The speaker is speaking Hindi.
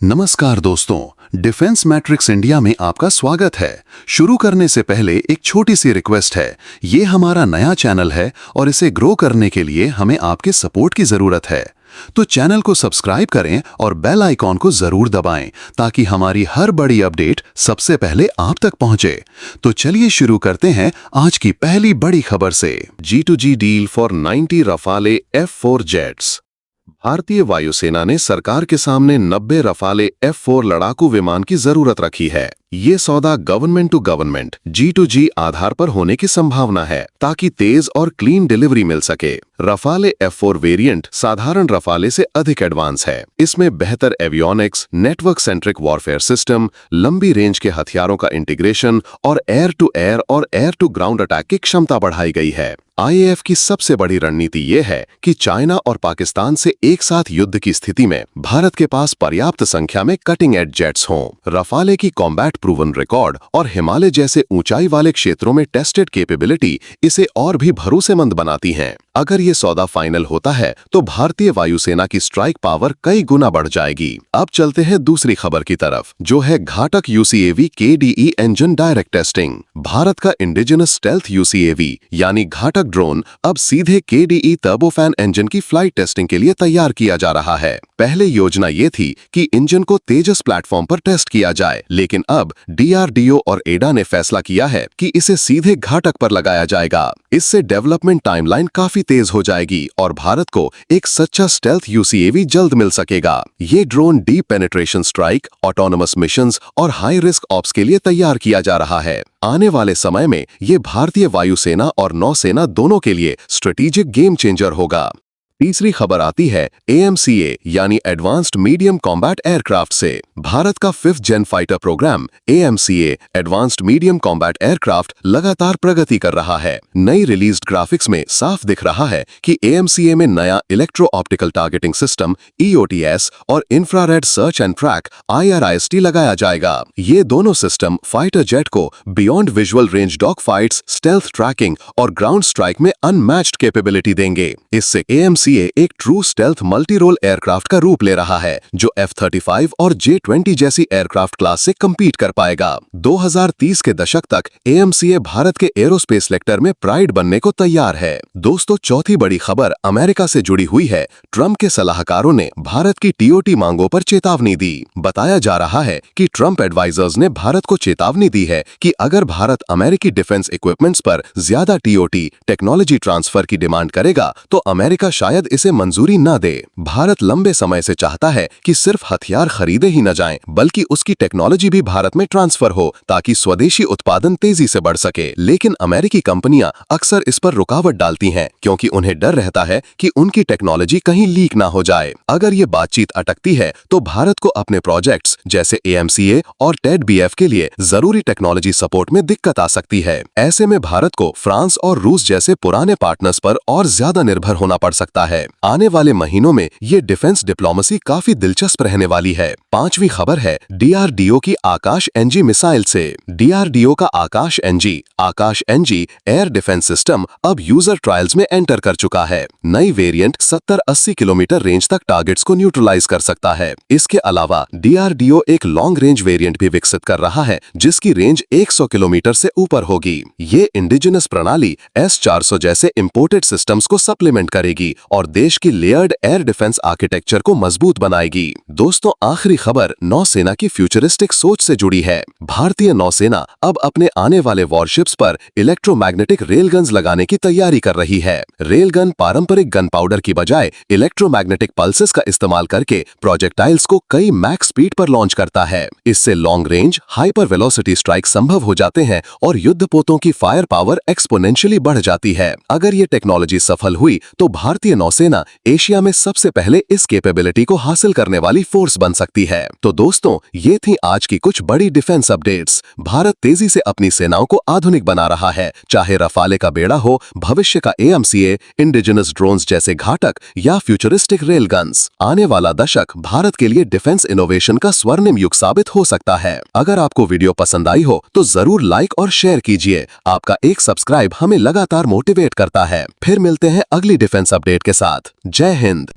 नमस्कार दोस्तों, डिफेंस मैट्रिक्स इंडिया में आपका स्वागत है। शुरू करने से पहले एक छोटी सी रिक्वेस्ट है। ये हमारा नया चैनल है और इसे ग्रो करने के लिए हमें आपके सपोर्ट की जरूरत है। तो चैनल को सब्सक्राइब करें और बेल आइकॉन को जरूर दबाएं ताकि हमारी हर बड़ी अपडेट सबसे पहले आप तक पहुंचे। तो चलिए शुरू करते हैं आज की पहली बड़ी खबर से। G2G deal for 90 रफाले F4 jets. भारतीय वायुसेना ने सरकार के सामने 90 रफाले F4 लड़ाकू विमान की जरूरत रखी है। ये सौदा गवर्नमेंट टू गवर्नमेंट G2G आधार पर होने की संभावना है ताकि तेज और क्लीन डिलीवरी मिल सके। रफाले F4 वेरिएंट साधारण रफाले से अधिक एडवांस है। इसमें बेहतर avionics, network centric warfare system, लंबी रेंज के हथियारों का इंटीग्रेशन और एयर टू एयर और एयर टू ग्राउंड अटैक की क्षमता बढ़ाई गई है। IAF की सबसे बड़ी रणनीति ये है कि चाइना और पाकिस्तान से एक साथ युद्ध की स्थिति में भारत के पास पर्याप्त संख्या में कटिंग एज जेट्स हों। रफाले की कॉम्बैट प्रूवन रिकॉर्ड और हिमालय जैसे ऊंचाई वाले क्षेत्रों में टेस्टेड कैपेबिलिटी इसे और भी भरोसेमंद बनाती हैं। अगर ये सौदा फाइनल होता है तो भारतीय वायुसेना की स्ट्राइक पावर कई गुना बढ़ जाएगी। अब चलते हैं दूसरी खबर की तरफ, जो है घातक UCAV KDE engine direct testing. Bharat का इंडिजिनस स्टेल्थ UCAV यानी घातक ड्रोन अब सीधे KDE टर्बोफैन इंजन की फ्लाइट टेस्टिंग के लिए तैयार किया जा रहा है। पहले योजना ये थी कि इंजन को तेजस प्लेटफॉर्म पर टेस्ट किया जाए, लेकिन अब DRDO और एडा ने फैसला किया है कि इसे सीधे घातक पर लगाया जाएगा। इससे डेवलपमेंट टाइमलाइन काफी तेज हो जाएगी और भारत को एक सच्चा स्टेल्थ UCAV जल्द मिल सकेगा। ये drone deep penetration strike, autonomous missions और हाई रिस्क ऑप्स के लिए तैयार किया जा रहा है। आने वाले समय में ये भारतीय वायुसेना और नौसेना दोनों के लिए स्ट्रेटेजिक गेम चेंजर होगा। तीसरी खबर आती है AMCA यानी एडवांस्ड मीडियम कॉम्बैट एयरक्राफ्ट से। भारत का 5th gen fighter programme AMCA advanced medium combat aircraft लगातार प्रगति कर रहा है। नई रिलीज्ड ग्राफिक्स में साफ दिख रहा है कि AMCA में नया electro optical targeting system EOTS और infrared search and track IRIST लगाया जाएगा। ये दोनों सिस्टम फाइटर जेट को beyond visual range dog fights, stealth tracking और ग्राउंड स्ट्राइक में अनमैच्ड कैपेबिलिटी देंगे। इससे AMCA एक true stealth multi role aircraft का रूप ले रहा है, जो F-35 और J-20 जैसी एयरक्राफ्ट क्लास से कम्पीट कर पाएगा। 2030 के दशक तक AMCA भारत के एरोस्पेस सेक्टर में प्राइड बनने को तैयार है। दोस्तों, चौथी बड़ी खबर अमेरिका से जुड़ी हुई है। ट्रंप के सलाहकारों ने भारत की TOT मांगों पर चेतावनी दी। बताया जा रहा है कि ट्रंप एडवाइजर्स ने भारत को चेतावनी दी है कि अगर भारत अमेरिकी डिफेंस इक्विपमेंट्स पर ज्यादा TOT टेक्नोलॉजी ट्रांसफर की डिमांड करेगा तो अमेरिका शायद इसे मंजूरी न दे। भारत लंबे समय से चाहता है कि सिर्फ हथियार खरीदे ही न जाएं, बल्कि उसकी टेक्नोलॉजी भी भारत में ट्रांसफर हो ताकि स्वदेशी उत्पादन तेजी से बढ़ सके। लेकिन अमेरिकी कंपनियां अक्सर इस पर रुकावट डालती हैं क्योंकि उन्हें डर रहता है कि उनकी टेक्नोलॉजी कहीं लीक ना हो जाए। अगर ये बातचीत अटकती है तो भारत को अपने प्रोजेक्ट्स जैसे AMCA और TED-BF के लिए जरूरी टेक्नोलॉजी सपोर्ट में दिक्कत आ सकती है। ऐसे में भारत को फ्रांस और रूस जैसे पुराने पार्टनर्स पर और ज्यादा निर्भर होना पड़ सकता है। आने वाले महीनों में ये डिफेंस डिप्लोमेसी काफी दिलचस्प रहने वाली है। पांचवी खबर है DRDO की आकाश NG मिसाइल से। DRDO का आकाश NG एयर डिफेंस सिस्टम अब यूजर ट्रायल्स में एंटर कर चुका है। नई वेरिएंट 70-80 किलोमीटर रेंज तक टारगेट्स को न्यूट्रलाइज कर सकता है। इसके अलावा DRDO एक लॉन्ग रेंज वेरिएंट भी विकसित कर रहा है जिसकी रेंज 100 किलोमीटर से ऊपर होगी। ये इंडिजिनस प्रणाली S-400 जैसे इंपोर्टेड सिस्टम्स को सप्लीमेंट करेगी और देश की लेयर्ड एयर डिफेंस आर्किटेक्चर को मजबूत बनाएगी। दोस्तों, आखिरी खबर नौसेना की फ्यूचरिस्टिक सोच से जुड़ी है। भारतीय नौसेना अब अपने आने वाले वॉरशिप्स पर इलेक्ट्रोमैग्नेटिक रेलगन्स लगाने की तैयारी कर रही है। रेलगन पारंपरिक गन पाउडर की बजाय इलेक्ट्रोमैग्नेटिक पल्सेस का इस्तेमाल करके प्रोजेक्टाइल्स को कई मैक्स स्पीड पर लॉन्च करता है। इससे long range hyper velocity strike संभव हो जाते हैं और युद्धपोतों की फायर पावर एक्सपोनेंशियली बढ़ जाती है। अगर ये टेक्नोलॉजी सफल हुई तो भारतीय नौसेना एशिया में सबसे पहले इस कैपेबिलिटी को हासिल करने वाली फोर्स बन सकती है। तो दोस्तों, ये थी आज की कुछ बड़ी डिफेंस अपडेट्स। भारत तेजी से अपनी सेनाओं को आधुनिक बना रहा है, चाहे रफाले का बेड़ा हो, भविष्य का AMCA, इंडिजिनस ड्रोन्स जैसे घातक या फ्यूचरिस्टिक रेलगन्स। आने वाला दशक भारत के लिए डिफेंस इनोवेशन का स्वर्णिम युग साबित हो सकता है। अगर आपको वीडियो पसंद आई हो तो जरूर लाइक और शेयर कीजिए। आपका एक सब्सक्राइब हमें लगातार मोटिवेट करता है। फिर मिलते हैं अगली डिफेंस अपडेट के साथ। जय हिंद।